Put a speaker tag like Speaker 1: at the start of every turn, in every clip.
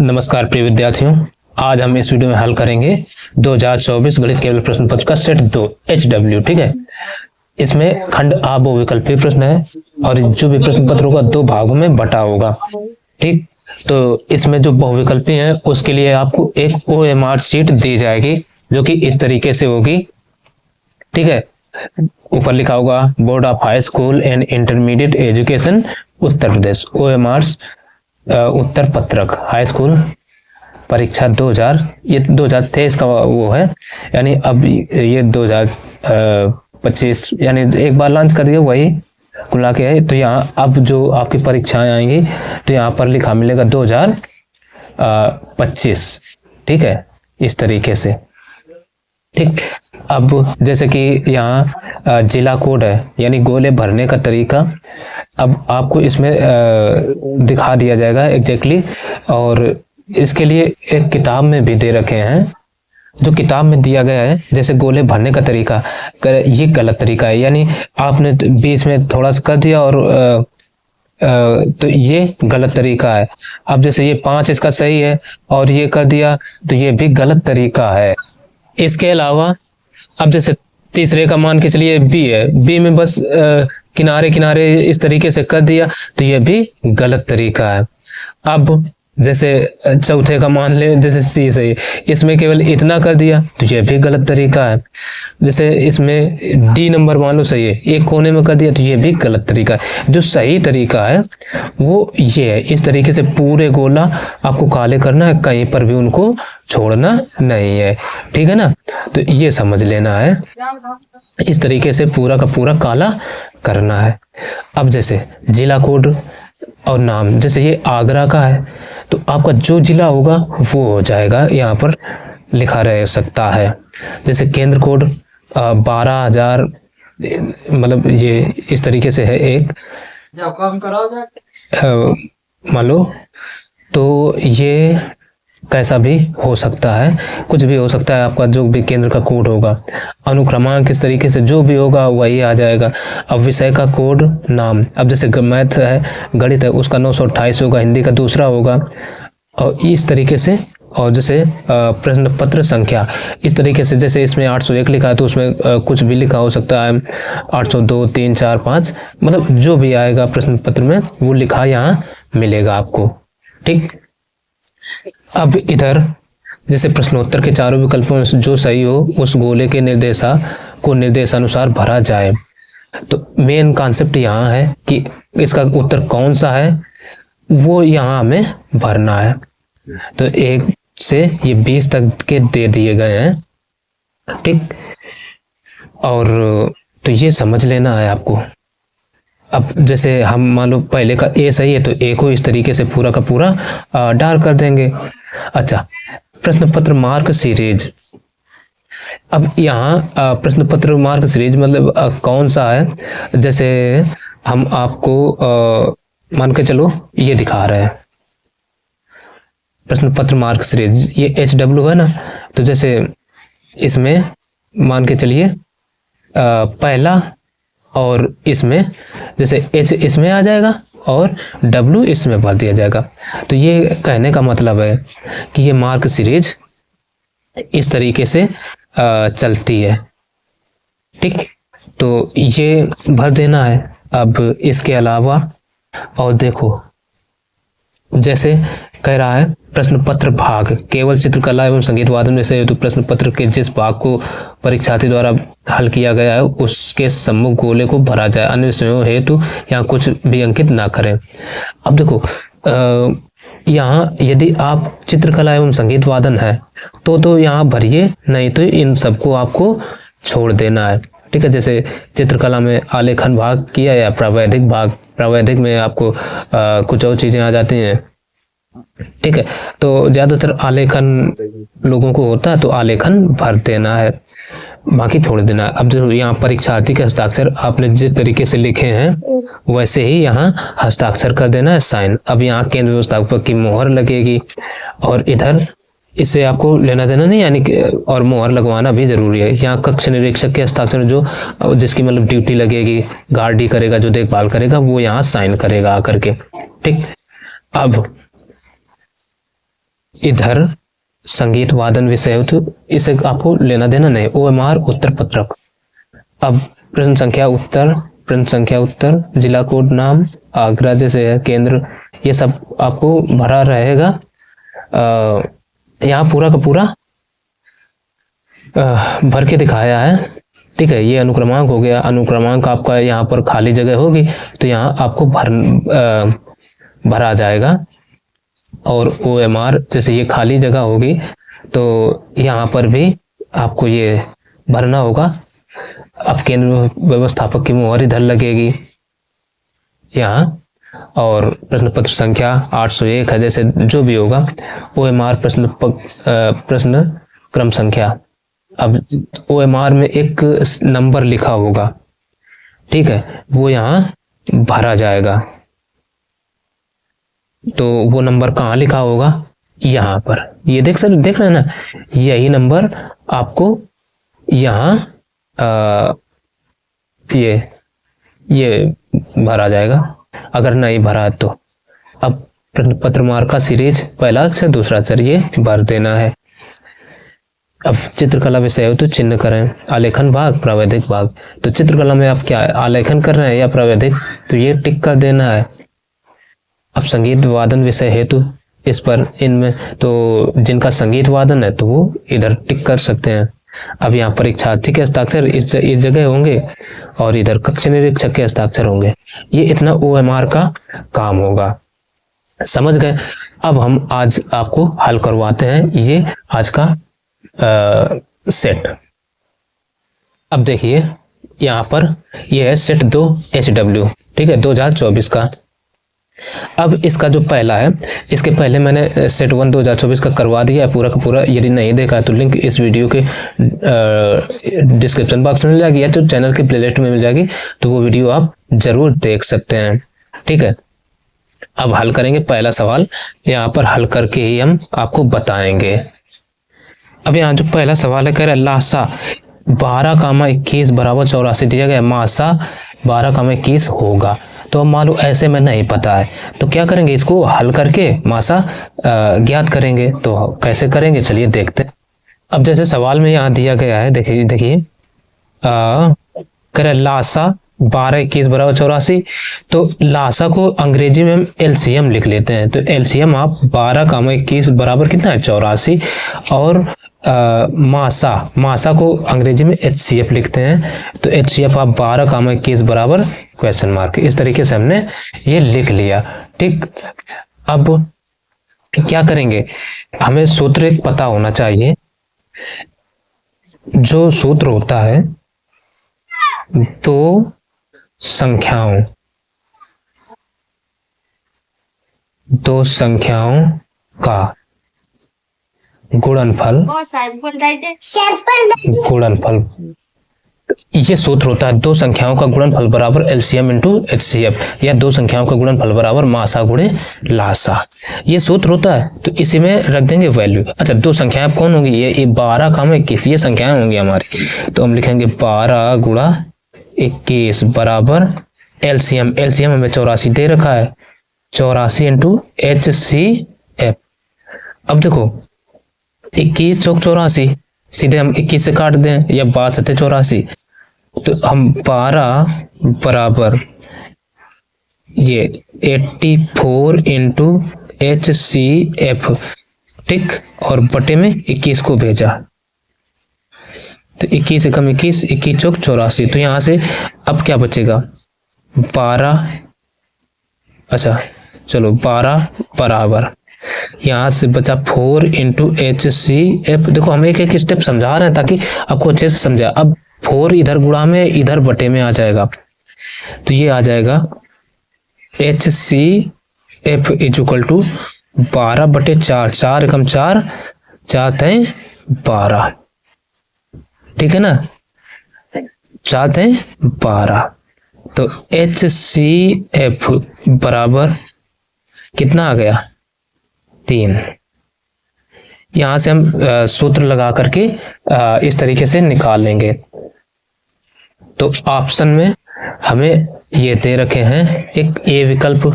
Speaker 1: नमस्कार प्रिय विद्यार्थियों, आज हम इस वीडियो में हल करेंगे 2024 गणित केवल प्रश्न पत्र का सेट 2 HW। ठीक है, इसमें खंड आ बहुविकल्पीय प्रश्न है और जो भी प्रश्न पत्र होगा दो भागों में बटा होगा। ठीक, तो इसमें जो बहुविकल्पीय है उसके लिए आपको एक OMR शीट दी जाएगी जो कि इस तरीके से होगी। ठीक है, ऊपर लिखा होगा board of high school and intermediate education Uttar Pradesh, OMR उत्तर पत्रक हाई स्कूल परीक्षा 2000, ये 2023 का वो है, यानी अब ये 2025 यानी एक बार लॉन्च कर दिया वही खुला के है। तो यहाँ अब जो आपकी परीक्षाएं आएंगी तो यहाँ पर लिखा मिलेगा 2025। ठीक है, इस तरीके से। ठीक, अब जैसे कि यहाँ जिला कोड है यानी गोले भरने का तरीका अब आपको इसमें दिखा दिया जाएगा एग्जैक्टली, और इसके लिए एक किताब में भी दे रखे हैं। जो किताब में दिया गया है जैसे गोले भरने का तरीका, ये गलत तरीका है, यानी आपने बीच में थोड़ा सा कर दिया और तो ये गलत तरीका है। अब जैसे ये 5 इसका सही है और ये कर दिया तो ये भी गलत तरीका है। इसके अलावा अब जैसे तीसरे का मान के चलिए B है, B में बस किनारे किनारे इस तरीके से कर दिया तो ये भी गलत तरीका है। अब जैसे चौथे का मान ले जैसे C सही, इसमें केवल इतना कर दिया तो ये भी गलत तरीका है। जैसे इसमें D नंबर मान लो सही है, एक कोने में कर दिया तो ये भी गलत तरीका है। जो सही तरीका है वो ये है, इस तरीके से पूरे गोला आपको काले करना है, कहीं पर भी उनको छोड़ना नहीं है। ठीक है ना, तो ये समझ लेना है, इस तरीके से पूरा का पूरा काला करना है। अब जैसे जिला कोड और नाम, जैसे ये आगरा का है तो आपका जो जिला होगा वो हो जाएगा, यहाँ पर लिखा रह सकता है। जैसे केंद्र कोड 12,000, मतलब ये इस तरीके से है एक मान लो, तो ये कैसा भी हो सकता है, कुछ भी हो सकता है आपका जो भी केंद्र का कोड होगा। अनुक्रमांक इस तरीके से जो भी होगा वही आ जाएगा। अब विषय का कोड नाम, अब जैसे मैथ है गणित है उसका 928 होगा, हिंदी का दूसरा होगा और इस तरीके से। और जैसे प्रश्न पत्र संख्या इस तरीके से, जैसे इसमें 801 लिखा है तो उसमें कुछ भी लिखा हो सकता है, 802, 3, 4, 5, मतलब जो भी आएगा प्रश्न पत्र में वो लिखा यहाँ मिलेगा आपको। ठीक, अब इधर जैसे प्रश्नोत्तर के चारों विकल्पों में जो सही हो उस गोले के निर्देशा को निर्देशानुसार भरा जाए। तो मेन कॉन्सेप्ट यहाँ है कि इसका उत्तर कौन सा है वो यहाँ हमें भरना है। तो 1 से ये 20 तक के दे दिए गए हैं। ठीक, और तो ये समझ लेना है आपको। अब जैसे हम मान लो पहले का A सही है तो A को इस तरीके से पूरा का पूरा डार्क कर देंगे। अच्छा, प्रश्न पत्र मार्क सीरीज, अब यहाँ प्रश्न पत्र मार्क सीरीज मतलब कौन सा है, जैसे हम आपको मान के चलो ये दिखा रहे हैं प्रश्न पत्र मार्क सीरीज, ये HW है ना, तो जैसे इसमें मान के चलिए पहला और इसमें जैसे H इसमें आ जाएगा और W इसमें भर दिया जाएगा। तो ये कहने का मतलब है कि ये मार्क सीरीज इस तरीके से चलती है। ठीक, तो ये भर देना है। अब इसके अलावा और देखो जैसे कह रहा है प्रश्न पत्र भाग केवल चित्रकला एवं संगीत वादन में से, तो प्रश्न पत्र के जिस भाग को परीक्षार्थी द्वारा हल किया गया है उसके सम्मुख गोले को भरा जाए, अन्य विषयों हेतु यहाँ कुछ भी अंकित ना करें। अब देखो यहाँ यदि आप चित्रकला एवं संगीत वादन है तो यहाँ भरिए, नहीं तो इन सबको आपको छोड़ देना है। ठीक है, जैसे चित्रकला में आलेखन भाग किया या प्रावैधिक भाग, प्रावैधिक में आपको कुछ और चीजें आ जाती हैं। ठीक है, तो ज्यादातर आलेखन लोगों को होता है तो आलेखन भर देना है, बाकी छोड़ देना है। अब जो यहाँ परीक्षार्थी के हस्ताक्षर आपने जिस तरीके से लिखे हैं वैसे ही यहाँ हस्ताक्षर कर देना है, साइन। अब यहाँ केंद्र व्यवस्थापक की मोहर लगेगी और इधर इससे आपको लेना देना नहीं, यानी कि और मोहर लगवाना भी जरूरी है। यहाँ कक्ष निरीक्षक के हस्ताक्षर जो जिसकी मतलब ड्यूटी लगेगी, गार्ड ही करेगा, जो देखभाल करेगा वो यहाँ साइन करेगा आकर के। ठीक, अब इधर संगीत वादन विषय, तो इसे आपको लेना देना नहीं। OMR उत्तर पत्रक। अब प्रश्न संख्या उत्तर, जिला कोड नाम आगरा जैसे है, केंद्र, ये सब आपको भरा रहेगा। यहाँ पूरा का पूरा भर के दिखाया है, ठीक है। ये अनुक्रमांक हो गया, अनुक्रमांक आपका यहाँ पर खाली जगह होगी तो यहाँ आपको भरा जाएगा। और OMR जैसे ये खाली जगह होगी तो यहाँ पर भी आपको ये भरना होगा। अब केंद्र व्यवस्थापक की मुहर इधर लगेगी यहाँ, और प्रश्न पत्र संख्या 801 है, जैसे जो भी होगा। OMR प्रश्न क्रम संख्या, अब OMR में एक नंबर लिखा होगा, ठीक है, वो यहाँ भरा जाएगा। तो वो नंबर कहाँ लिखा होगा? यहाँ पर। ये देख रहे हैं ना, यही नंबर आपको यहाँ ये भरा जाएगा, अगर नहीं भरा तो। अब प्रश्न पत्र मार्क का सीरीज, पहला अक्षर दूसरा अक्षर, ये भर देना है। अब चित्रकला विषय हो तो चिन्ह करें, आलेखन भाग, प्रावैधिक भाग। तो चित्रकला में आप क्या आलेखन कर रहे हैं या प्रावैधिक, तो ये टिक कर देना है। अब संगीत वादन विषय हेतु, इस पर इनमें तो जिनका संगीत वादन है तो वो इधर टिक कर सकते हैं। अब यहाँ परीक्षार्थी के हस्ताक्षर इस जगह होंगे और इधर कक्ष निरीक्षक के हस्ताक्षर होंगे। ये इतना OMR का काम होगा, समझ गए। अब हम आज आपको हल करवाते हैं ये आज का सेट। अब देखिए यहाँ पर ये है सेट 2 HW, ठीक है, 2024 का। अब इसका जो पहला है, इसके पहले मैंने सेट 1 2024 का करवा दिया है पूरा का पूरा। यदि नहीं देखा है तो लिंक इस वीडियो के डिस्क्रिप्शन बॉक्स में मिल जाएगी या तो चैनल के प्लेलिस्ट में मिल जाएगी, तो वो वीडियो आप जरूर देख सकते हैं, ठीक है। अब हल करेंगे पहला सवाल, यहाँ पर हल करके ही हम आपको बताएंगे। अब यहाँ जो पहला सवाल है, कह रहा है लासा 12,21 बराबर 84 दिया गया, मासा 12,21 होगा। तो अब मान लो ऐसे में नहीं पता है तो क्या करेंगे, इसको हल करके मासा ज्ञात करेंगे। तो कैसे करेंगे, चलिए देखते हैं। अब जैसे सवाल में यहाँ दिया गया है, देखिए कह रहा है लासा 12,21 बराबर 84, तो लासा को अंग्रेजी में हम LCM लिख लेते हैं। तो LCM आप 12,21 बराबर कितना है 84, और मासा को अंग्रेजी में HCF लिखते हैं। तो HCF आप 12,21 बराबर क्वेश्चन मार्क, इस तरीके से हमने ये लिख लिया, ठीक। अब क्या करेंगे, हमें सूत्र एक पता होना चाहिए। जो सूत्र होता है दो संख्याओं का गुणनफल, ये सूत्र होता है दो संख्याओं का गुणनफल बराबर LCM इंटू HCF, या दो संख्याओं का गुणनफल बराबर मासा गुणे लासा, ये सूत्र होता है। तो इसी में रख देंगे वैल्यू। अच्छा, दो संख्याएं कौन होंगी, ये 12,21 ये संख्याएं होंगी हमारी। तो हम लिखेंगे 12 गुणा 21 बराबर LCM हमें 84 दे रखा है, 84 इंटू HCF। अब देखो 21 चौक 84, सीधे हम 21 से काट दें, या 12 सत्ते 84, तो हम 12 बराबर ये 84 इंटू HCF, ठीक, और बटे में 21 को भेजा, तो 21 एकम 21, 21 चौक 84। तो यहाँ से अब क्या बचेगा 12, अच्छा चलो 12 बराबर, यहाँ से बचा 4 इंटू HCF। देखो हम एक एक स्टेप समझा रहे हैं ताकि आपको अच्छे से समझा। अब 4 इधर गुणा में इधर बटे में आ जाएगा, तो ये आ जाएगा HCF इज इक्वल टू 12 बटे 4, 4 एकम 4, 4 तय 12, ठीक है ना, 4 तय 12। तो HCF बराबर कितना आ गया 3। यहां से हम सूत्र लगा करके इस तरीके से निकाल लेंगे। तो ऑप्शन में हमें ये दे रखे हैं, एक ए विकल्प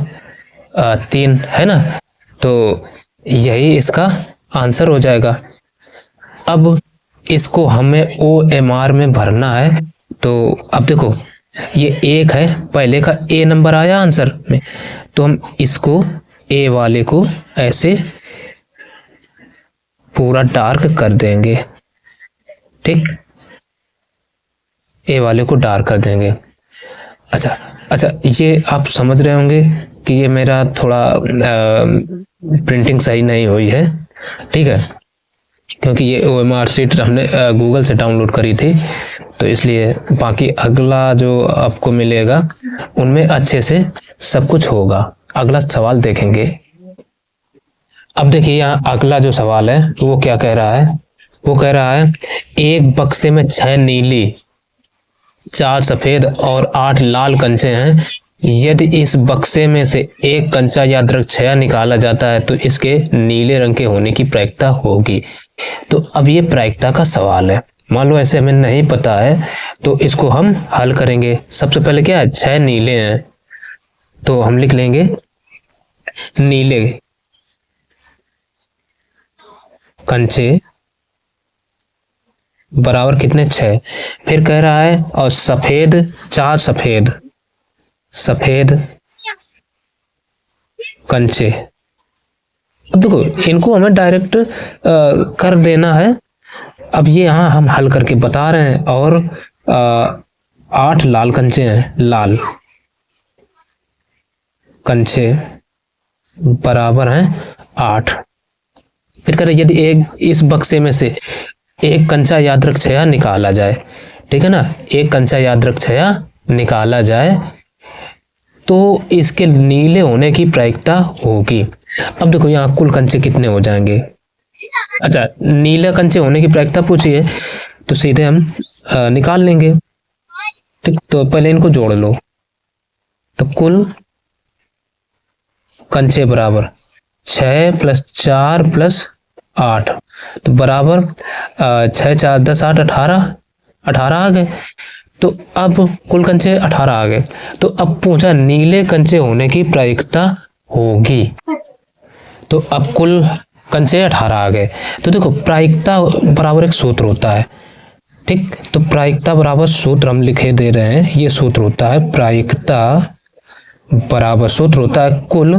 Speaker 1: 3 है ना, तो यही इसका आंसर हो जाएगा। अब इसको हमें OMR में भरना है। तो अब देखो ये 1 है, पहले का A नंबर आया आंसर में, तो हम इसको A वाले को ऐसे पूरा डार्क कर देंगे। ठीक, A वाले को डार्क कर देंगे। अच्छा, ये आप समझ रहे होंगे कि ये मेरा थोड़ा प्रिंटिंग सही नहीं हुई है। ठीक है, क्योंकि ये OMR शीट हमने गूगल से डाउनलोड करी थी, तो इसलिए बाकी अगला जो आपको मिलेगा उनमें अच्छे से सब कुछ होगा। अगला सवाल देखेंगे। अब देखिए यहाँ अगला जो सवाल है वो क्या कह रहा है, वो कह रहा है एक बक्से में 6 नीली, 4 सफेद और 8 लाल कंचे हैं। यदि इस बक्से में से एक कंचा या द्रक्षया निकाला जाता है तो इसके नीले रंग के होने की प्रायिकता होगी। तो अब ये प्रायिकता का सवाल है। मान लो ऐसे हमें नहीं पता है तो इसको हम हल करेंगे। सबसे पहले क्या है, 6 नीले हैं तो हम लिख लेंगे नीले कंचे बराबर कितने, 6। फिर कह रहा है और सफेद, 4 सफेद कंचे। अब देखो इनको हमें डायरेक्ट कर देना है। अब ये यहाँ हम हल करके बता रहे हैं। और 8 लाल कंचे हैं, लाल कंचे बराबर हैं 8। फिर कह रहे यदि इस बक्से में से एक कंचा या द्रक्षया निकाला जाए, ठीक है ना, एक कंचा या द्रक्षया निकाला जाए तो इसके नीले होने की प्रायिकता होगी। अब देखो यहाँ कुल कंचे कितने हो जाएंगे। अच्छा, नीले कंचे होने की प्रायिकता पूछी है तो सीधे हम निकाल लेंगे। ठीक, तो पहले इनको जोड़ लो। तो कुल कंचे बराबर 6 + 4 + 8, तो बराबर 6 × 4 = 10, 8 18 आ गए। तो अब कुल कंचे 18 आ गए। तो अब पूछा नीले कंचे होने की प्रायिकता होगी। तो अब कुल कंचे 18 आ गए। तो देखो प्रायिकता बराबर एक सूत्र होता है। ठीक, तो प्रायिकता बराबर सूत्र हम लिखे दे रहे हैं। ये सूत्र होता है प्रायिकता बराबर, सूत्र होता है कुल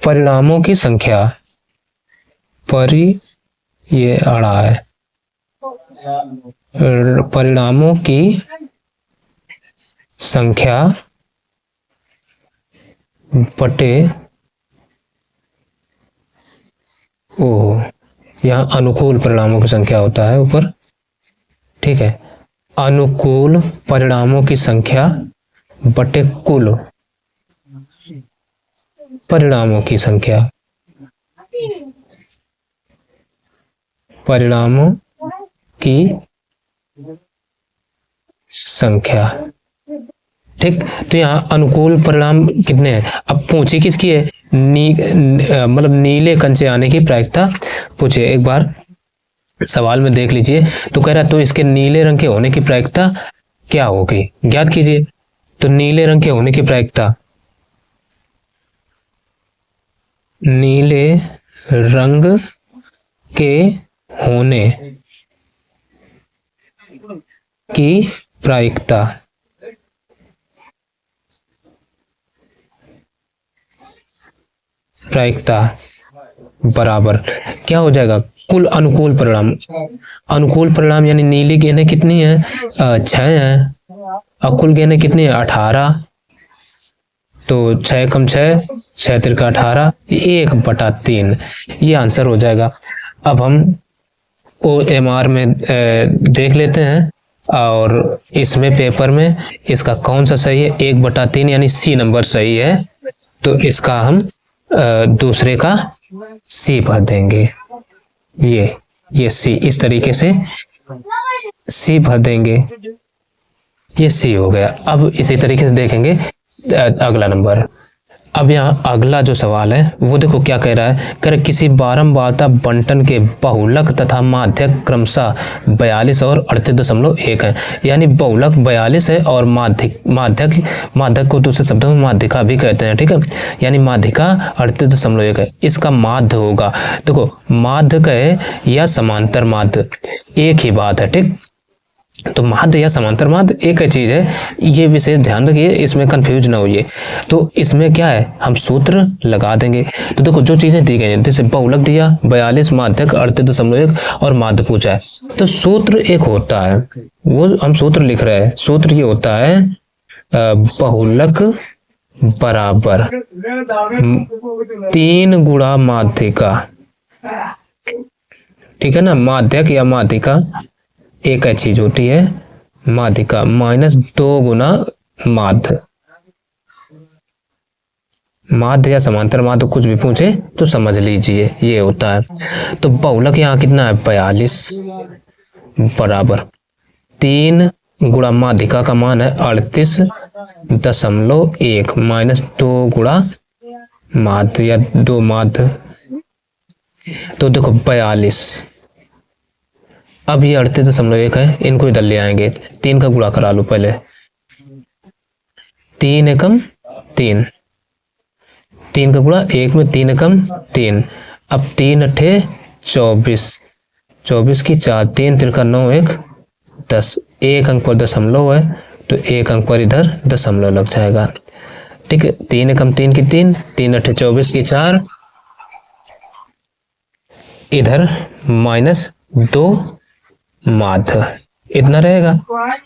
Speaker 1: परिणामों की संख्या, ये अड़ा है, परिणामों की संख्या बटे यहाँ अनुकूल परिणामों की संख्या होता है ऊपर। ठीक है, अनुकूल परिणामों की संख्या बटे कुल परिणामों की संख्या, परिणामों की संख्या। ठीक, तो यहाँ अनुकूल परिणाम कितने हैं। अब पूछे किसकी है, मतलब नीले कंचे आने की प्रायिकता पूछे। एक बार सवाल में देख लीजिए। तो कह रहा है तो इसके नीले रंग के होने की प्रायिकता क्या होगी, ज्ञात कीजिए। तो नीले रंग के होने की प्रायिकता, नीले रंग के होने की प्रायिकता बराबर क्या हो जाएगा, कुल अनुकूल परिणाम। अनुकूल परिणाम यानी नीली गेंदें कितनी है, 6 हैं। और कुल गेंदें कितनी है, 18। तो 6 × 6 = 6 × 3 = 18, 1/3 ये आंसर हो जाएगा। अब हम OMR में देख लेते हैं और इसमें पेपर में इसका कौन सा सही है, 1/3 यानी C नंबर सही है। तो इसका हम दूसरे का C भर देंगे। ये C इस तरीके से C भर देंगे, ये C हो गया। अब इसी तरीके से देखेंगे अगला नंबर। अब यहाँ अगला जो सवाल है वो देखो क्या कह रहा है, कह रहा किसी बारंबारता बंटन के बहुलक तथा माध्यक क्रमशः 42 और 38.1 है। यानी बहुलक 42 है और माध्यक को दूसरे शब्दों में माध्यिका भी कहते हैं, ठीक है। यानी माध्यिका 38.1 है, इसका माध्य होगा। देखो माध्य कहे या समांतर माध्य एक ही बात है, ठीक। तो माध्य या समांतर माध्य एक ही चीज है, ये विशेष ध्यान रखिए, इसमें कंफ्यूज ना होइए। तो इसमें क्या है, हम सूत्र लगा देंगे। तो देखो जो चीजें दी गई हैं, जैसे बहुलक दिया 42, माध्यक 38.1 और माध्य पूछा है, तो सूत्र एक होता है, वो हम सूत्र लिख रहे हैं। सूत्र ये होता है बहुलक बराबर 3 गुणा माध्यिका, ठीक है ना। माध्यक या माध्यिका एक ही चीज होती है, माध्यिका माइनस 2 गुना माध्य। माध्य या समांतर माध्य कुछ भी पूछे तो समझ लीजिए ये होता है। तो बहुलक यहाँ कितना है 42 बराबर 3 गुणा माध्यिका का मान है 38.1 माइनस 2 गुणा माध्य या 2 माध्य। तो देखो 42, अब ये 38.1 है, इनको इधर ले आएंगे, 3 का गुणा करा लो पहले, 3 एकम 3, 3 का गुणा 1 में 3 एकम 3, अब 3 अठे 24, 24 की 4, 3 तिरका 9 1 10, 1 अंक पर दशमलव है तो 1 अंक पर इधर दशमलव लग जाएगा, ठीक है। 3 एकम 3 की 3, 3 अठे 24 की 4, इधर माइनस 2 माध्य, इतना रहेगा।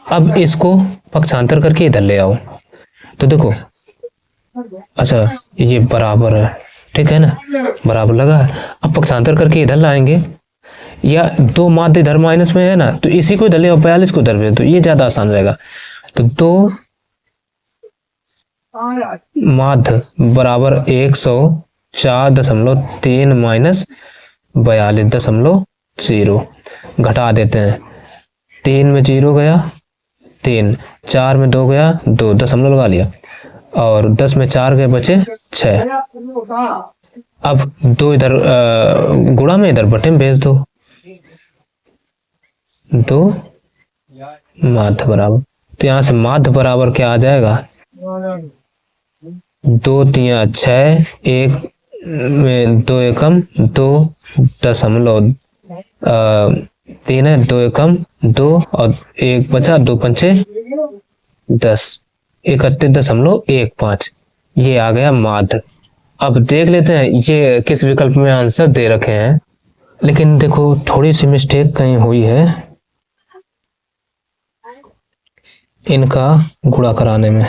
Speaker 1: अब इसको पक्षांतर करके इधर ले आओ, तो देखो अच्छा ये बराबर है, ठीक है ना, बराबर लगा है। अब पक्षांतर करके इधर लाएंगे, या 2 माध्य इधर माइनस में है ना, तो इसी को इधर ले आओ, 42 को इधर भेज दो, ये ज्यादा आसान रहेगा। तो 2 माध्य बराबर 104.3 माइनस 42.0, घटा देते हैं, 3 में 0 गया 3, 4 में 2 गया 2, दशमलव लगा लिया, और 10 में 4 गए बचे 6। अब 2 इधर गुणा में इधर बटे में भेज दो, 2 माध्य बराबर, तो यहाँ से माध्य बराबर क्या आ जाएगा, 2 3 6, 1 में 2 एकम 2.3 है, 2 एकम 2 और 1 बचा, 2 पंचे 10, 31.15, ये आ गया माध्य। अब देख लेते हैं ये किस विकल्प में आंसर दे रखे हैं, लेकिन देखो थोड़ी सी मिस्टेक कहीं हुई है इनका गुणा कराने में।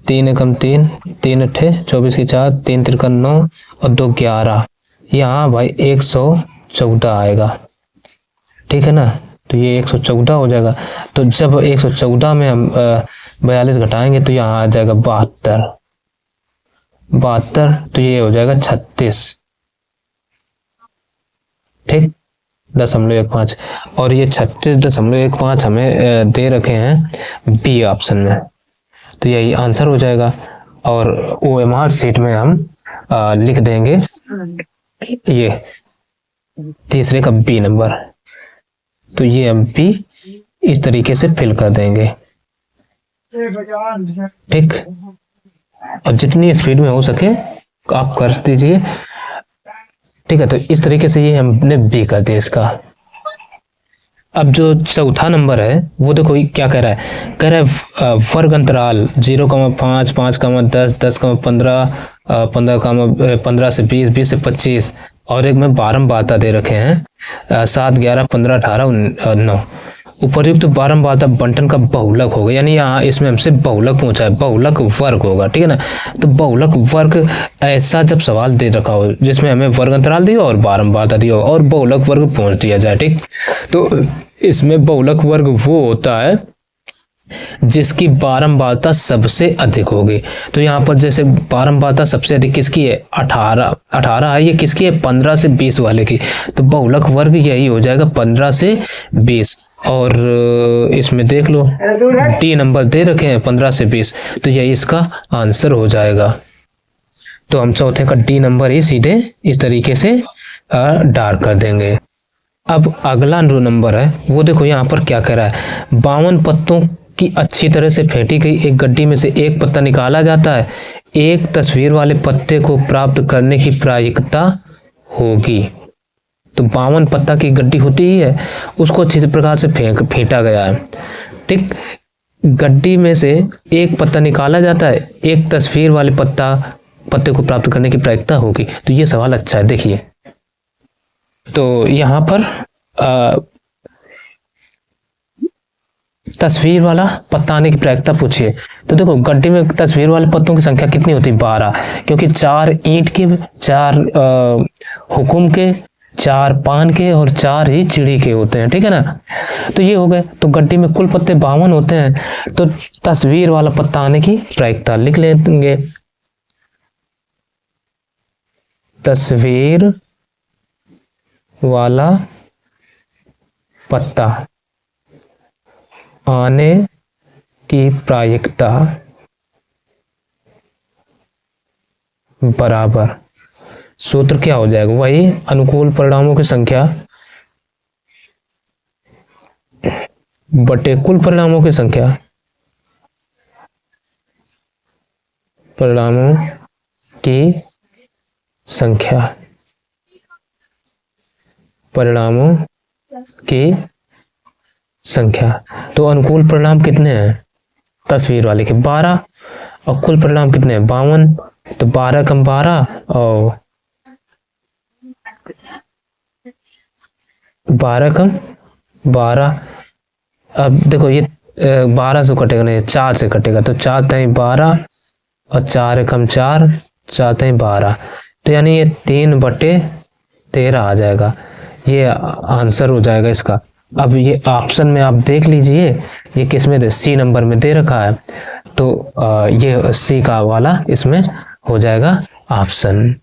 Speaker 1: 3 एकम 3, 3 अठे 24 की 4, 3 तिरका 9 और 2 11, यहाँ भाई 114 आएगा, ठीक है ना। तो ये 114 हो जाएगा। तो जब 114 में हम 42 घटाएंगे तो यहाँ आ जाएगा 72, तो ये हो जाएगा 36, ठीक, 0.15। और ये 36.15 हमें दे रखे हैं बी ऑप्शन में, तो यही आंसर हो जाएगा। और OMR शीट में हम लिख देंगे ये तीसरे का बी नंबर, तो ये हम बी इस तरीके से फिल कर देंगे, ठीक। और जितनी स्पीड में हो सके आप कर दीजिए, ठीक है। तो इस तरीके से ये हमने बी कर दिया इसका। अब जो चौथा नंबर है वो देखो क्या कह रहा है, कह रहा है वर्ग अंतराल 0,5, 5,10, 10,15, 15 से 20, 20 से 25, और एक में बारंबारता दे रखे हैं 7, 11, 15, 18, 9। उपर्युक्त बारंबारता बंटन का बहुलक होगा, यानी यहाँ इसमें हमसे बहुलक पूछा है, बहुलक वर्ग होगा, ठीक है ना। तो बहुलक वर्ग ऐसा जब सवाल दे रखा हो जिसमें हमें वर्ग अंतराल दिया और बारंबारता दिया हो और बहुलक वर्ग पूछ दिया जाए, ठीक। तो इसमें बहुलक वर्ग वो होता है जिसकी बारंबारता सबसे अधिक होगी। तो यहाँ पर जैसे बारंबारता सबसे अधिक किसकी है, 18 है, ये किसकी है, 15 से 20 वाले की। तो बहुलक वर्ग यही हो जाएगा 15 से 20, और इसमें देख लो डी नंबर दे रखे हैं 15 से 20, तो यही इसका आंसर हो जाएगा। तो हम चौथे का डी नंबर ही सीधे इस तरीके से डार्क कर देंगे। अब अगला जो नंबर है वो देखो यहाँ पर क्या कह रहा है, 52 पत्तों की अच्छी तरह से फेंटी गई एक गड्डी में से एक पत्ता निकाला जाता है, एक तस्वीर वाले पत्ते को प्राप्त करने की प्रायिकता होगी। तो 52 पत्ता की गड्डी होती ही है, उसको अच्छी से प्रकार से फेंटा गया है, ठीक। गड्डी में से एक पत्ता निकाला जाता है, एक तस्वीर वाले पत्ते को प्राप्त करने की प्रायिकता होगी। तो ये सवाल अच्छा है, देखिए। तो यहाँ पर तस्वीर वाला पत्ता आने की प्रायिकता पूछिए। तो देखो गड्डी में तस्वीर वाले पत्तों की संख्या कितनी होती है, 12, क्योंकि 4 ईंट के, 4 हुकुम के, 4 पान के और 4 ही चिड़ी के होते हैं, ठीक है ना। तो ये हो गए। तो गड्डी में कुल पत्ते 52 होते हैं, तो तस्वीर वाला पत्ता आने की प्रायिकता लिख लेंगे। तस्वीर वाला पत्ता आने की प्रायिकता बराबर, सूत्र क्या हो जाएगा, वही अनुकूल परिणामों की संख्या बटे कुल परिणामों की संख्या, परिणामों की संख्या, परिणामों की संख्या। तो अनुकूल परिणाम कितने हैं तस्वीर वाले के, 12, और कुल परिणाम कितने हैं, 52। तो 12 कम 12 और 12 कम 12। अब देखो ये 12 से कटेगा नहीं, 4 से कटेगा, तो 4 तई 12 और 4 कम 4, 4 तई 12, तो यानी ये 3/13 आ जाएगा। ये आंसर हो जाएगा इसका। अब ये ऑप्शन में आप देख लीजिए, ये किस में दे, सी नंबर में दे रखा है, तो ये सी का वाला इसमें हो जाएगा ऑप्शन।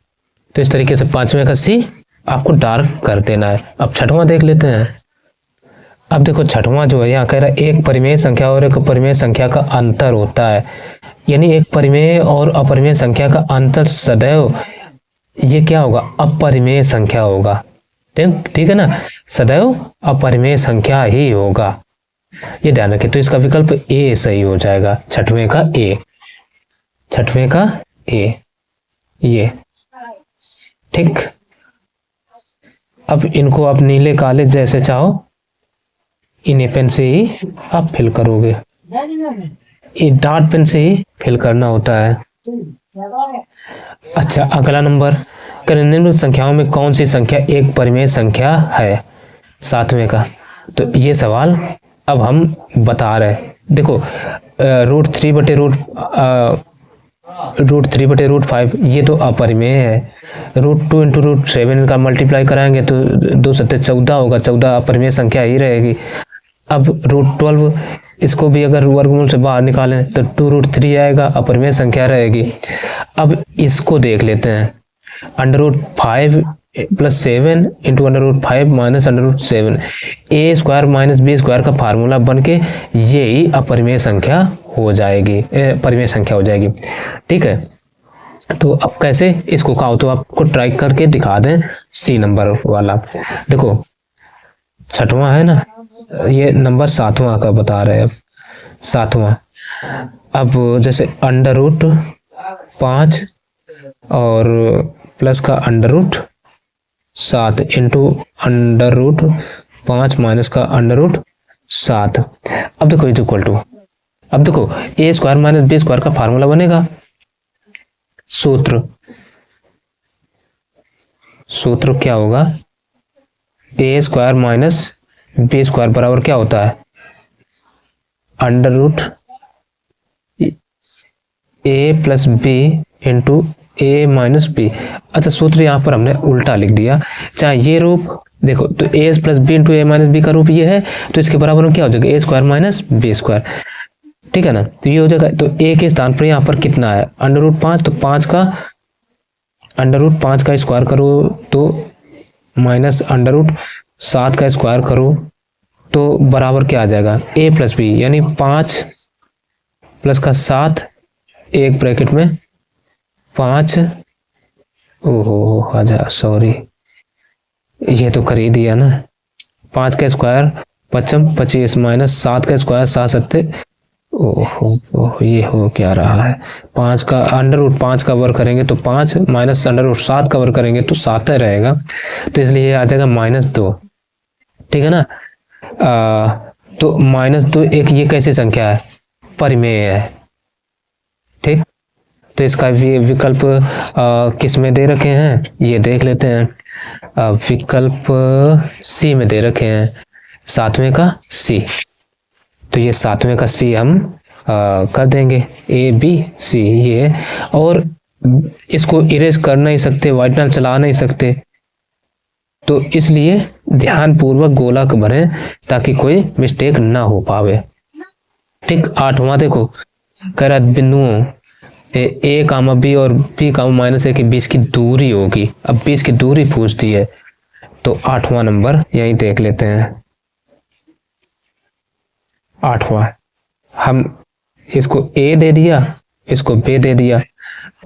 Speaker 1: तो इस तरीके से 5वें का सी आपको डार्क कर देना है। अब 6वां देख लेते हैं। अब देखो 6वां जो है यहाँ कह रहा है एक परिमेय संख्या और एक अपरिमेय संख्या का अंतर होता है, यानी एक परिमेय और अपरिमेय संख्या का अंतर सदैव ये क्या होगा, अपरिमेय संख्या होगा, ठीक है ना, सदैव अपरिमेय संख्या ही होगा, ये ध्यान रखें। तो इसका विकल्प ए सही हो जाएगा, 6वें का ए, 6वें का ए, ये ठीक। अब इनको आप नीले काले जैसे चाहो इन्हें पेन से ही आप फिल करोगे, ये डॉट पेन से ही फिल करना होता है। अच्छा अगला नंबर, निम्नलिखित संख्याओं में कौन सी संख्या एक परिमेय संख्या है, 7वें का। तो ये सवाल अब हम बता रहे हैं, देखो √3/√5 ये तो अपरिमेय है, √2 × √7 इनका मल्टीप्लाई कराएंगे तो 2 7 14 होगा, 14 अपरिमेय संख्या ही रहेगी। अब √12 इसको भी अगर वर्गमूल से बाहर निकालें तो 2√3 आएगा, अपरिमेय संख्या रहेगी। अब इसको देख लेते हैं, √5 + 7 × √5 - √7, a² - b² का फार्मूला बन के ये ही अपरिमेय संख्या हो जाएगी, परिमेय संख्या हो जाएगी, ठीक है। तो अब कैसे इसको कहो, तो आपको ट्राई करके दिखा दें सी नंबर वाला। देखो 6वां है ना, ये नंबर 7वां का बता रहे हैं, 7वां। अब जैसे √5 और प्लस का √7 इंटू √5 माइनस का √7। अब देखो इज इक्वल टू, अब देखो a² - b² का फार्मूला बनेगा, सूत्र क्या होगा, a² - b² बराबर क्या होता है, √a + b into a - b। अच्छा सूत्र यहाँ पर हमने उल्टा लिख दिया, चाहे ये रूप देखो, तो a + b into a - b का रूप ये है, तो इसके बराबर में क्या हो जाएगा, a² - b², ठीक है ना। तो ये हो जाएगा, तो a के स्थान पर यहाँ पर कितना है, √5, तो 5 का √5 का स्क्वायर करो तो माइनस √7 का स्क्वायर करो तो बराबर क्या आ जाएगा, a प्लस बी, यानी 5 प्लस का 7, एक ब्रैकेट में 5, ओहो आजा सॉरी, ये तो कर ही दिया ना, 5 का स्क्वायर 25 माइनस 7 का स्क्वायर 7 सत्ते, ओहो ये हो क्या रहा है, 5 का अंडर रूट 5 का वर्ग करेंगे तो 5 माइनस अंडर रूट 7 का वर्ग करेंगे तो 7 रहेगा, तो इसलिए ये आ जाएगा -2, ठीक है ना। तो -2 एक ये कैसी संख्या है, परिमेय है, ठीक। तो इसका विकल्प किस में दे रखे हैं, ये देख लेते हैं। विकल्प सी में दे रखे हैं, 7वें का सी, तो ये 7वें का सी हम कर देंगे, ए बी सी ये, और इसको इरेज कर नहीं सकते, वाइटनर चला नहीं सकते, तो इसलिए ध्यान पूर्वक गोला को भरें ताकि कोई मिस्टेक ना हो पावे, ठीक। 8वां देखो, कह रहा बिंदुओं ए कामा बी और बी कामा -a के बीच की दूरी होगी, अब बीच की दूरी पूछती है, तो 8वां नंबर यही देख लेते हैं। 8वां हम इसको a दे दिया, इसको b दे दिया,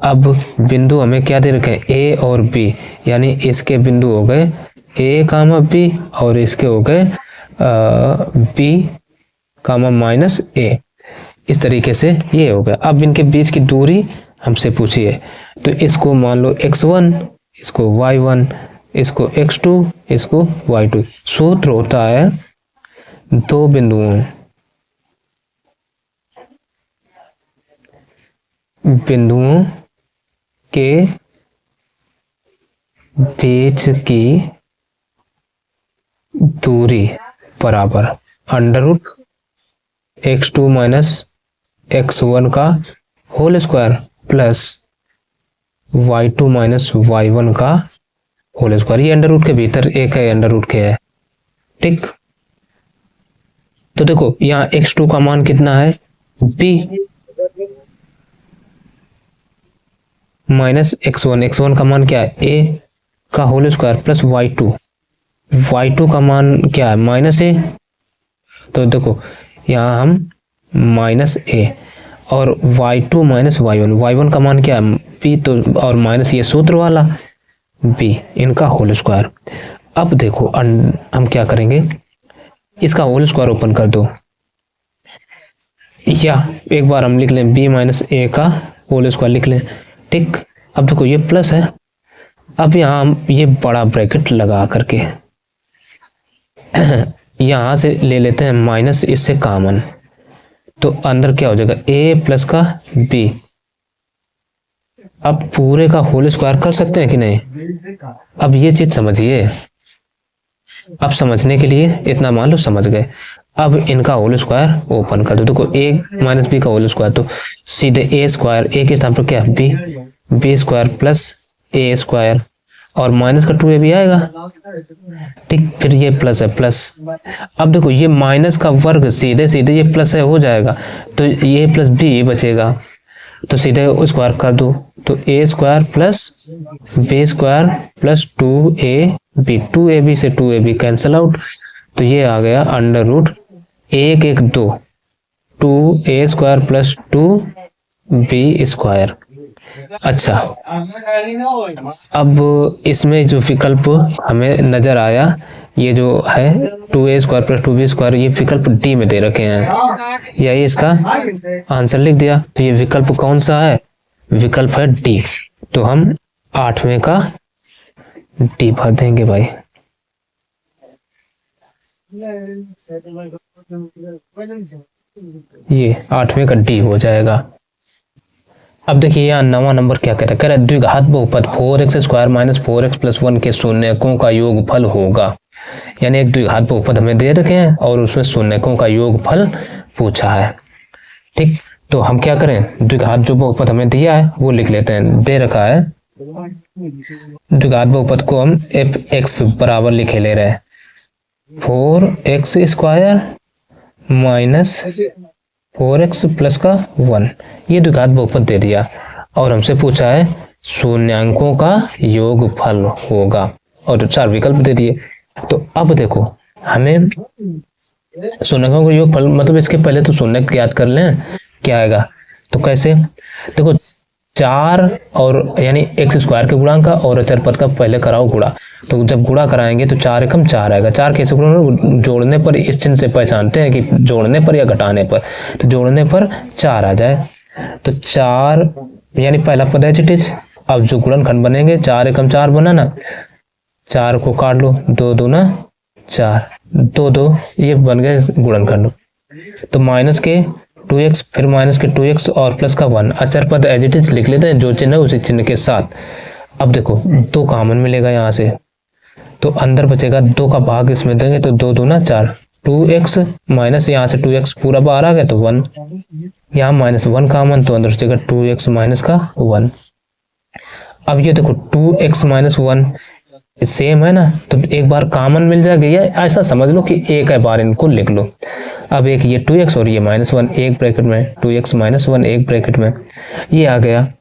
Speaker 1: अब बिंदु हमें क्या दे रखे हैं, a और b, यानी इसके बिंदु हो गए a कामा b और इसके हो गए b कामा -a, इस तरीके से ये हो गया। अब इनके बीच की दूरी हमसे पूछी है, तो इसको मान लो x1, इसको y1, इसको x2, इसको y2। सूत्र होता है दो बिंदुओं के बीच की दूरी बराबर √x2 माइनस x1 का whole square plus y2 minus y1 का होल स्क्वायर। ये अंडर रूट के भीतर एक है, अंडर रूट के है, ठीक। तो देखो यहाँ x2 का मान कितना है, b माइनस x1 का मान क्या है, a का होल स्क्वायर प्लस y2 का मान क्या है, -a। तो देखो यहाँ हम -a और y2 माइनस y1 का मान क्या है, b, तो और माइनस ये सूत्र वाला b, इनका होल स्क्वायर। अब देखो हम क्या करेंगे, इसका होल स्क्वायर ओपन कर दो, या एक बार हम लिख लें b माइनस a का होल स्क्वायर लिख लें, ठीक। अब देखो ये प्लस है, अब यहाँ हम ये बड़ा ब्रैकेट लगा करके यहाँ से ले लेते हैं माइनस, इससे कॉमन, तो अंदर क्या हो जाएगा, a प्लस का b। अब पूरे का होल स्क्वायर कर सकते हैं कि नहीं, अब ये चीज समझिए, अब समझने के लिए इतना मान लो समझ गए। अब इनका होल स्क्वायर ओपन कर दो, देखो a माइनस b का होल स्क्वायर, तो सीधे a स्क्वायर, a के स्थान पर क्या b square plus a square, और माइनस का 2a भी आएगा, ठीक। फिर ये प्लस है प्लस, अब देखो ये माइनस का वर्ग सीधे ये प्लस है हो जाएगा, तो ये प्लस b बचेगा, तो सीधे स्क्वायर कर दो, तो a square plus b square plus 2ab, 2ab से 2ab कैंसिल आउट, तो ये आ गया under root 1 1 2, 2a square plus 2b square. अच्छा, अब इसमें जो विकल्प हमें नजर आया, ये जो है 2a square plus 2b square, ये विकल्प डी में दे रखे हैं, यही इसका आंसर लिख दिया। तो ये विकल्प कौन सा है, विकल्प है डी, तो हम 8वें का डी भर देंगे भाई। ये 8वें का डी हो जाएगा। अब देखिए यहाँ 9वां नंबर क्या कह रहा है, द्विघात बहुपद 4x square minus 4x plus 1 के शून्यकों का योगफल होगा, यानी एक द्विघात बहुपद हमें दे रखे हैं और उसमें शून्यकों का योगफल पूछा है, ठीक। तो हम क्या करें, द्विघात जो बहुपद हमें दिया है वो लिख लेते हैं, दे रखा है द्विघात बहुपद को हम f(x) बराबर लिखे ले रहे हैं 4x square minus 4x plus का 1, ये द्विघात बहुपद दे दिया, और हमसे पूछा है शून्यांकों का योगफल होगा, और 4 विकल्प दे दिए। तो अब देखो हमें शून्यकों का योगफल मतलब इसके पहले तो शून्य ज्ञात कर लें क्या आएगा। तो कैसे, देखो 4 और यानी एक्स स्क्वायर के गुणांक का और अचर पद का पहले कराओ गुणा। तो जब गुणा कराएंगे तो 4 एकम 4 आएगा। 4 कैसे गुणा, जोड़ने पर इस चिन्ह से पहचानते हैं कि जोड़ने पर या घटाने पर। तो जोड़ने पर 4 आ जाए तो 4 यानी पहला पद एच इट इज। अब जो गुणनखंड बनेंगे 4 एकम 4 बना ना, 4 को काट लो, 2 दूना 4, 2 2 ये बन गए गुणनखंड। तो माइनस के 2x फिर माइनस के 2x और प्लस का 1, अचर पद एज इट इज लिख लेते हैं, जो चिन्ह है उसी चिन्ह के साथ। अब देखो 2 कॉमन मिलेगा यहाँ से, तो अंदर बचेगा 2 का भाग इसमें देंगे तो 2 दूना 4, 2x माइनस यहाँ से 2x पूरा बाहर आ गया तो 1, यहाँ माइनस 1 कॉमन तो अंदर बचेगा 2x माइनस का 1। अब ये देखो 2x माइनस 1 सेम है ना, तो एक बार कॉमन मिल जाएगा, या ऐसा समझ लो कि एक है बार इनको लिख लो। अब एक ये 2x और ये माइनस 1 एक ब्रैकेट में, 2x माइनस 1 एक ब्रैकेट में, ये आ गया।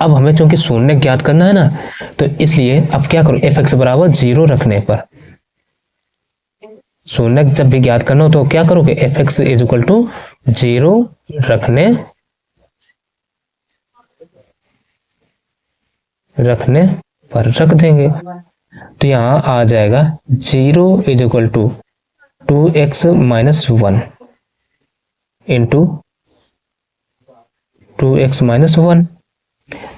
Speaker 1: अब हमें चूंकि शून्य ज्ञात करना है ना, तो इसलिए अब क्या करो, fx बराबर 0 रखने पर, शून्य जब भी ज्ञात करना हो तो क्या करोगे, fx इज इक्वल टू 0 रखने पर रख देंगे। तो यहाँ आ जाएगा 0 is equal to 2x minus 1 into 2x minus 1।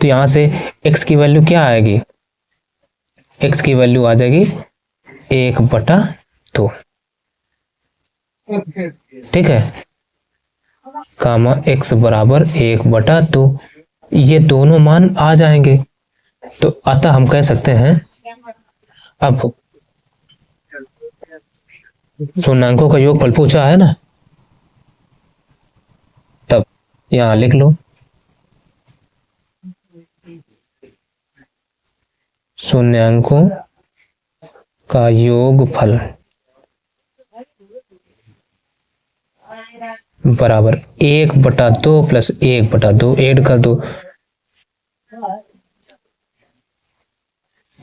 Speaker 1: तो यहाँ से x की वैल्यू क्या आएगी, x की वैल्यू आ जाएगी 1/2। ठीक है, कामा x बराबर 1/2, ये दोनों मान आ जाएंगे। तो अतः हम कह सकते हैं, अब शून्याकों का योगफल पूछा है ना, तब यहां लिख लो शून्याकों का योगफल बराबर 1/2 प्लस 1/2 ऐड कर दो,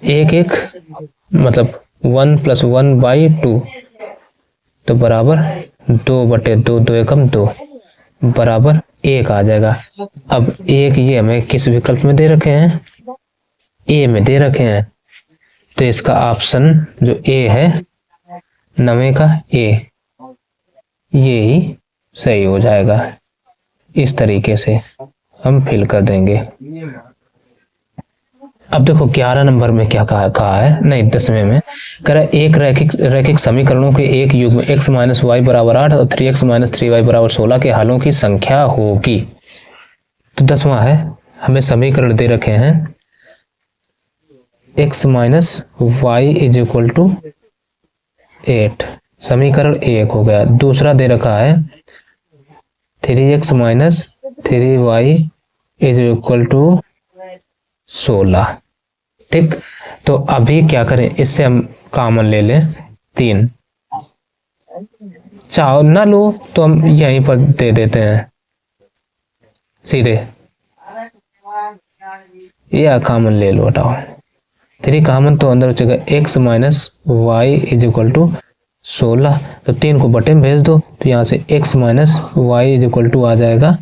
Speaker 1: 1 मतलब 1 + 1/2 तो बराबर 2/2, 2 एकम 2 बराबर 1 आ जाएगा। अब 1 ये हमें किस विकल्प में दे रखे हैं, ए में दे रखे हैं, तो इसका ऑप्शन जो ए है 9 का ए, ये ही सही हो जाएगा। इस तरीके से हम फिल कर देंगे। अब देखो 11 नंबर में क्या कहा है, नहीं 10वें में कह रहा है, एक रैखिक समीकरणों के एक युग्म x माइनस वाई बराबर 8 और 3x माइनस 3y बराबर 16 के हलों की संख्या होगी। तो 10वां है, हमें समीकरण दे रखे हैं x minus y is equal to 8, समीकरण 1 हो गया। दूसरा दे रखा है 3x minus 3y is equal to 16। ठीक, तो अभी क्या करें, इससे हम कॉमन ले लें 3, चाहो ना लो तो हम यहीं पर दे देते हैं सीधे, या कॉमन ले लो, हटाओ 3 कॉमन, तो अंदर बचेगा x minus y is equal to 16। तो 3 को बटे में भेज दो, तो यहाँ से x minus y is equal to आ जाएगा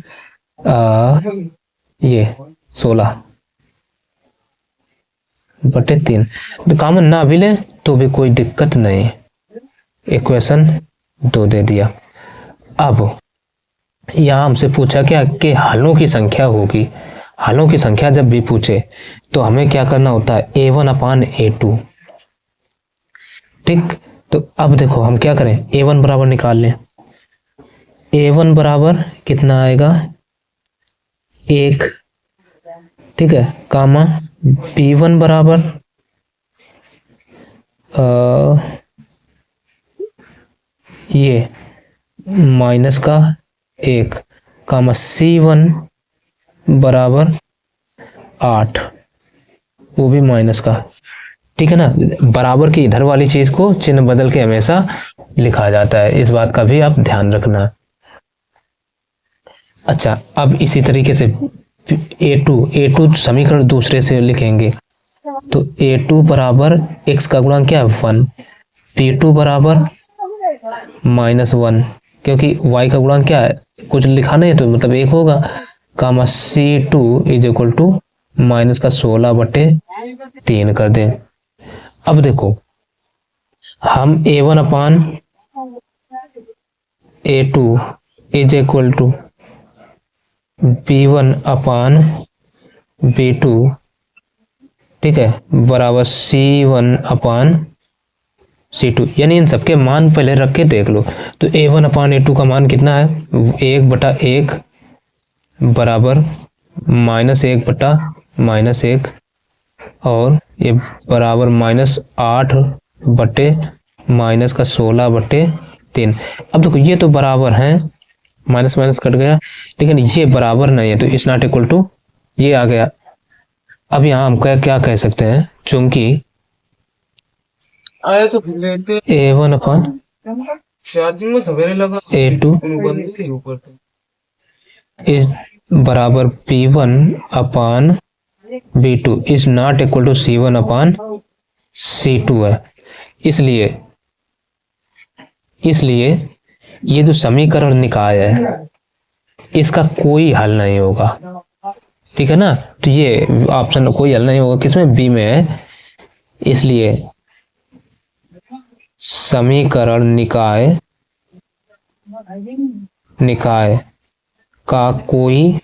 Speaker 1: ये 16/3। तो कॉमन ना भी लें तो भी कोई दिक्कत नहीं, इक्वेशन 2 दे दिया। अब यहाँ हमसे पूछा क्या कि हलों की संख्या होगी। हलों की संख्या जब भी पूछे तो हमें क्या करना होता है, a1/a2। ठीक, तो अब देखो हम क्या करें, a1 बराबर निकाल लें, a1 बराबर कितना आएगा 1, ठीक है, कामा b1 बराबर ये माइनस का 1, कामा c1 बराबर 8, वो भी माइनस का। ठीक है ना, बराबर की इधर वाली चीज को चिन्ह बदल के हमेशा लिखा जाता है, इस बात का भी आप ध्यान रखना। अच्छा, अब इसी तरीके से a2 समीकरण दूसरे से लिखेंगे, तो a2 बराबर x का गुणांक क्या है 1, b2 बराबर -1, क्योंकि y का गुणांक क्या है, कुछ लिखा नहीं है तो मतलब 1 होगा, कामा C2 इज इक्वल टू -16/3 कर दें। अब देखो हम A1 upon A2 is equal to B1 upon B2, ठीक है, बराबर C1 अपान C2, यानी इन सबके मान पहले रख के देख लो। तो A1 अपान A2 का मान कितना है, 1/1 बराबर -1/-1, और ये बराबर -8/-16/3। अब देखो ये तो बराबर हैं, माइनस माइनस कट गया, लेकिन ये बराबर नहीं है तो इज नॉट इक्वल टू ये आ गया। अब यहाँ हम क्या कह सकते हैं, चूंकि
Speaker 2: आया तो लेते
Speaker 1: A1 अपान
Speaker 2: चार्जिंग में सवेरे लगा
Speaker 1: A2
Speaker 2: ऊपर
Speaker 1: इज बराबर P1 upon B2 is not equal to C1 upon C2 है। इसलिए ये जो समीकरण निकाय है इसका कोई हल नहीं होगा, ठीक है ना। तो ये ऑप्शन कोई हल नहीं होगा, किसमें, बी में है। इसलिए समीकरण निकाय का कोई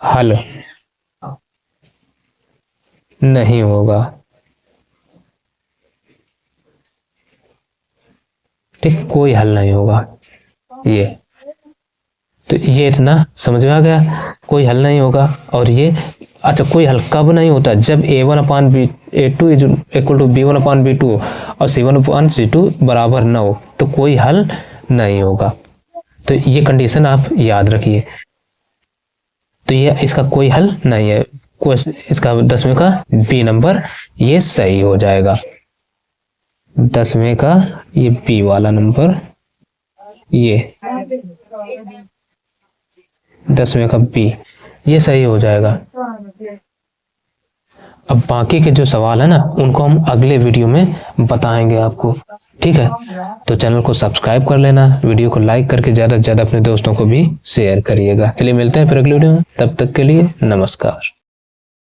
Speaker 1: हल नहीं होगा, ठीक, कोई हल नहीं होगा ये। तो ये इतना समझ में आ गया, कोई हल नहीं होगा। और ये अच्छा, कोई हल कब नहीं होता, जब A1 upon A2 is equal to B1 upon B2 और C1 अपान C2 बराबर न हो तो कोई हल नहीं होगा। तो ये कंडीशन आप याद रखिए। तो ये इसका कोई हल नहीं है, इसका 10वें का बी नंबर ये सही हो जाएगा। 10वें का ये बी वाला नंबर, ये 10वें का बी ये सही हो जाएगा। अब बाकी के जो सवाल है ना उनको हम अगले वीडियो में बताएंगे आपको, ठीक है। तो चैनल को सब्सक्राइब कर लेना, वीडियो को लाइक करके ज़्यादा से ज़्यादा अपने दोस्तों को भी शेयर करिएगा। चलिए मिलते हैं फिर अगले वीडियो में, तब तक के लिए नमस्कार।